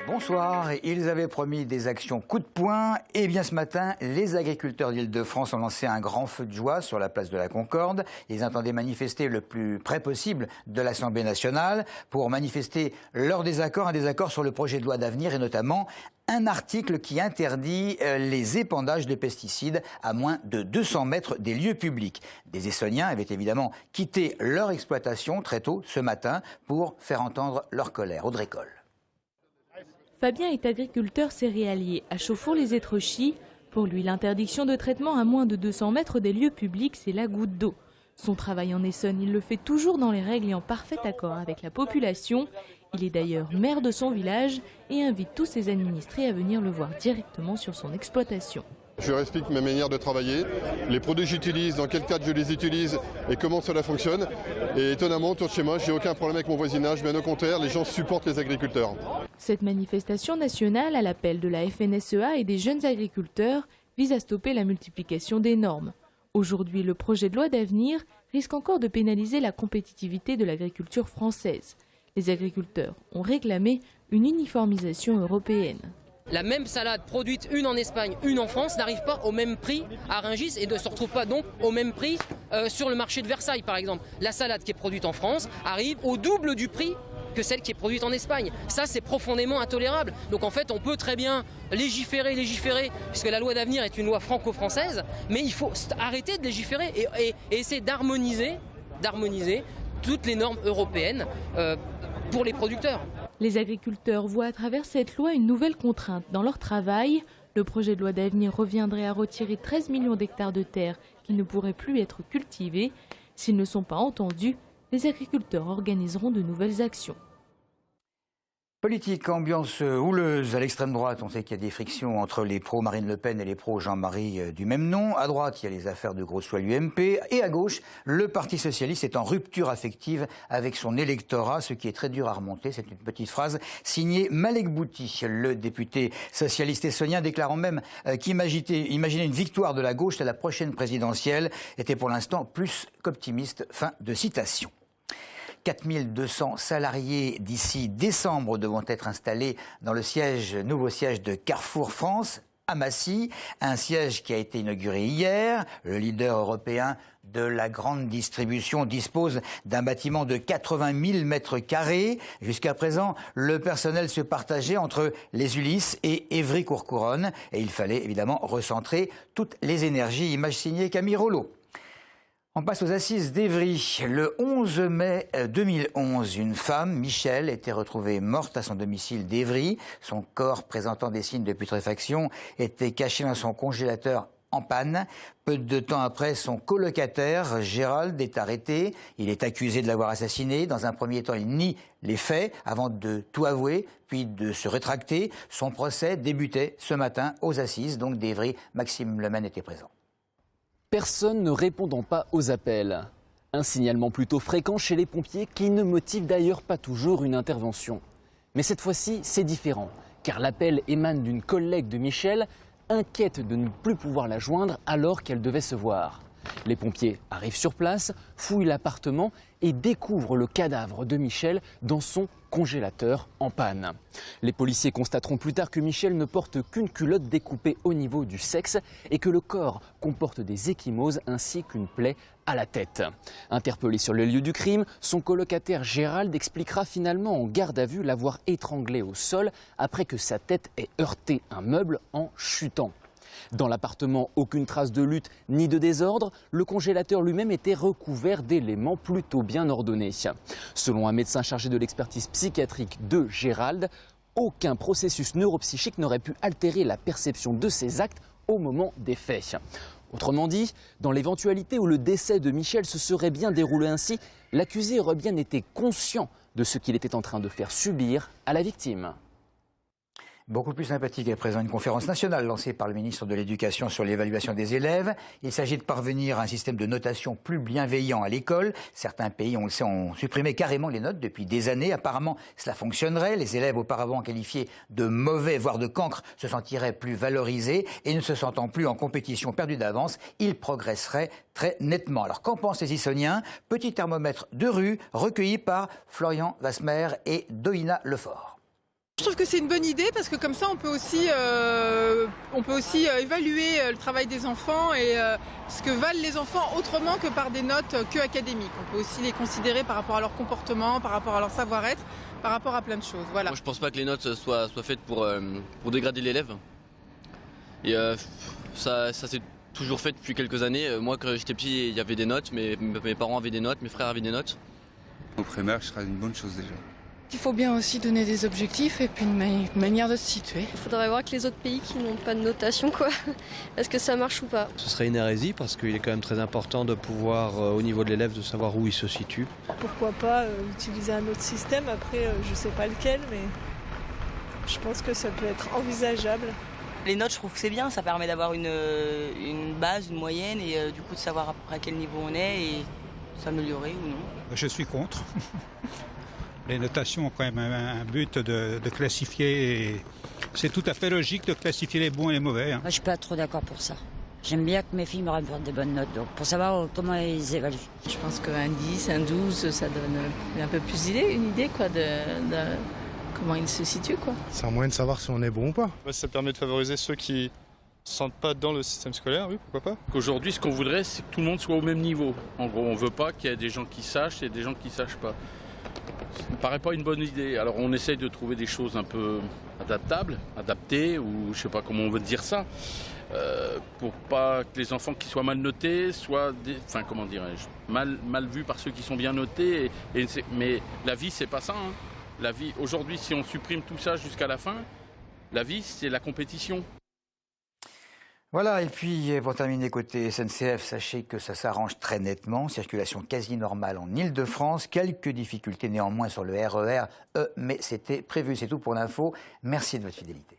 Bonsoir, ils avaient promis des actions coup de poing. Et bien ce matin, les agriculteurs d'Île-de-France ont lancé un grand feu de joie sur la place de la Concorde. Ils entendaient manifester le plus près possible de l'Assemblée nationale pour manifester leur désaccord, un désaccord sur le projet de loi d'avenir et notamment un article qui interdit les épandages de pesticides à moins de 200 mètres des lieux publics. Des Essonniens avaient évidemment quitté leur exploitation très tôt ce matin pour faire entendre leur colère. Audrey Coll. Fabien est agriculteur céréalier à Chauffour-les-Étrechy. Pour lui, l'interdiction de traitement à moins de 200 mètres des lieux publics, c'est la goutte d'eau. Son travail en Essonne, il le fait toujours dans les règles et en parfait accord avec la population. Il est d'ailleurs maire de son village et invite tous ses administrés à venir le voir directement sur son exploitation. Je leur explique ma manière de travailler, les produits que j'utilise, dans quel cadre je les utilise et comment cela fonctionne. Et étonnamment, autour de chez moi, je n'ai aucun problème avec mon voisinage, bien au contraire, les gens supportent les agriculteurs. Cette manifestation nationale à l'appel de la FNSEA et des jeunes agriculteurs vise à stopper la multiplication des normes. Aujourd'hui, le projet de loi d'avenir risque encore de pénaliser la compétitivité de l'agriculture française. Les agriculteurs ont réclamé une uniformisation européenne. La même salade produite, une en Espagne, une en France, n'arrive pas au même prix à Rungis et ne se retrouve pas donc au même prix sur le marché de Versailles par exemple. La salade qui est produite en France arrive au double du prix que celle qui est produite en Espagne. Ça, c'est profondément intolérable. Donc en fait, on peut très bien légiférer, puisque la loi d'avenir est une loi franco-française, mais il faut arrêter de légiférer et essayer d'harmoniser toutes les normes européennes pour les producteurs. Les agriculteurs voient à travers cette loi une nouvelle contrainte dans leur travail. Le projet de loi d'avenir reviendrait à retirer 13 millions d'hectares de terre qui ne pourraient plus être cultivés. S'ils ne sont pas entendus, les agriculteurs organiseront de nouvelles actions. Politique, ambiance houleuse à l'extrême droite. On sait qu'il y a des frictions entre les pros Marine Le Pen et les pros Jean-Marie du même nom. À droite, il y a les affaires de Grossois l'UMP. Et à gauche, le Parti socialiste est en rupture affective avec son électorat, ce qui est très dur à remonter. C'est une petite phrase signée Malek Bouti, le député socialiste essonien, déclarant même qu'imaginer une victoire de la gauche à la prochaine présidentielle était pour l'instant plus qu'optimiste. Fin de citation. 4200 salariés d'ici décembre devront être installés dans le nouveau siège de Carrefour France à Massy, un siège qui a été inauguré hier. Le leader européen de la grande distribution dispose d'un bâtiment de 80 000 mètres carrés. Jusqu'à présent, le personnel se partageait entre les Ulysses et Évry-Courcouronnes et il fallait évidemment recentrer toutes les énergies. Image signée Camille Rollo. On passe aux assises d'Évry. Le 11 mai 2011, une femme, Michel, était retrouvée morte à son domicile d'Évry. Son corps, présentant des signes de putréfaction, était caché dans son congélateur en panne. Peu de temps après, son colocataire, Gérald, est arrêté. Il est accusé de l'avoir assassiné. Dans un premier temps, il nie les faits avant de tout avouer, puis de se rétracter. Son procès débutait ce matin aux assises, donc d'Évry. Maxime Lemaine était présent. Personne ne répondant pas aux appels. Un signalement plutôt fréquent chez les pompiers qui ne motive d'ailleurs pas toujours une intervention. Mais cette fois-ci, c'est différent, car l'appel émane d'une collègue de Michel, inquiète de ne plus pouvoir la joindre alors qu'elle devait se voir. Les pompiers arrivent sur place, fouillent l'appartement et découvrent le cadavre de Michel dans son congélateur en panne. Les policiers constateront plus tard que Michel ne porte qu'une culotte découpée au niveau du sexe et que le corps comporte des ecchymoses ainsi qu'une plaie à la tête. Interpellé sur le lieu du crime, son colocataire Gérald expliquera finalement en garde à vue l'avoir étranglé au sol après que sa tête ait heurté un meuble en chutant. Dans l'appartement, aucune trace de lutte ni de désordre. Le congélateur lui-même était recouvert d'éléments plutôt bien ordonnés. Selon un médecin chargé de l'expertise psychiatrique de Gérald, aucun processus neuropsychique n'aurait pu altérer la perception de ses actes au moment des faits. Autrement dit, dans l'éventualité où le décès de Michel se serait bien déroulé ainsi, l'accusé aurait bien été conscient de ce qu'il était en train de faire subir à la victime. Beaucoup plus sympathique à présent, une conférence nationale lancée par le ministre de l'Éducation sur l'évaluation des élèves. Il s'agit de parvenir à un système de notation plus bienveillant à l'école. Certains pays, on le sait, ont supprimé carrément les notes depuis des années. Apparemment, cela fonctionnerait. Les élèves auparavant qualifiés de mauvais, voire de cancres, se sentiraient plus valorisés et ne se sentant plus en compétition perdue d'avance, ils progresseraient très nettement. Alors qu'en pensent les Isoniens? Petit thermomètre de rue recueilli par Florian Vasmer et Doïna Lefort. Je trouve que c'est une bonne idée parce que comme ça on peut aussi évaluer le travail des enfants et ce que valent les enfants autrement que par des notes académiques. On peut aussi les considérer par rapport à leur comportement, par rapport à leur savoir-être, par rapport à plein de choses. Voilà. Moi je pense pas que les notes soient faites pour dégrader l'élève. Et ça s'est toujours fait depuis quelques années. Moi quand j'étais petit il y avait des notes, mes parents avaient des notes, mes frères avaient des notes. Au primaire, ce sera une bonne chose déjà. Il faut bien aussi donner des objectifs et puis une manière de se situer. Il faudrait voir que les autres pays qui n'ont pas de notation, quoi. Est-ce que ça marche ou pas? Ce serait une hérésie parce qu'il est quand même très important de pouvoir, au niveau de l'élève, de savoir où il se situe. Pourquoi pas utiliser un autre système, après je ne sais pas lequel, mais je pense que ça peut être envisageable. Les notes, je trouve que c'est bien, ça permet d'avoir une base, une moyenne et du coup de savoir à peu près à quel niveau on est et s'améliorer ou non. Je suis contre. Les notations ont quand même un but de classifier. Et c'est tout à fait logique de classifier les bons et les mauvais. Moi, je suis pas trop d'accord pour ça. J'aime bien que mes filles me rapportent des bonnes notes, donc pour savoir comment ils évaluent. Je pense qu'un 10, un 12, ça donne un peu plus une idée quoi, de comment ils se situent. C'est un moyen de savoir si on est bon ou pas. Ça permet de favoriser ceux qui ne se sentent pas dans le système scolaire, oui, pourquoi pas. Aujourd'hui, ce qu'on voudrait, c'est que tout le monde soit au même niveau. En gros, on ne veut pas qu'il y ait des gens qui sachent et des gens qui ne sachent pas. Ça ne me paraît pas une bonne idée. Alors on essaye de trouver des choses un peu adaptées, ou je ne sais pas comment on veut dire ça, pour pas que les enfants qui soient mal notés soient, comment dirais-je, mal vus par ceux qui sont bien notés. Mais la vie, c'est pas ça. Hein. La vie, aujourd'hui, si on supprime tout ça jusqu'à la fin, la vie, c'est la compétition. Voilà, et puis pour terminer côté SNCF, sachez que ça s'arrange très nettement. Circulation quasi normale en Ile-de-France. Quelques difficultés néanmoins sur le RER E, mais c'était prévu. C'est tout pour l'info. Merci de votre fidélité.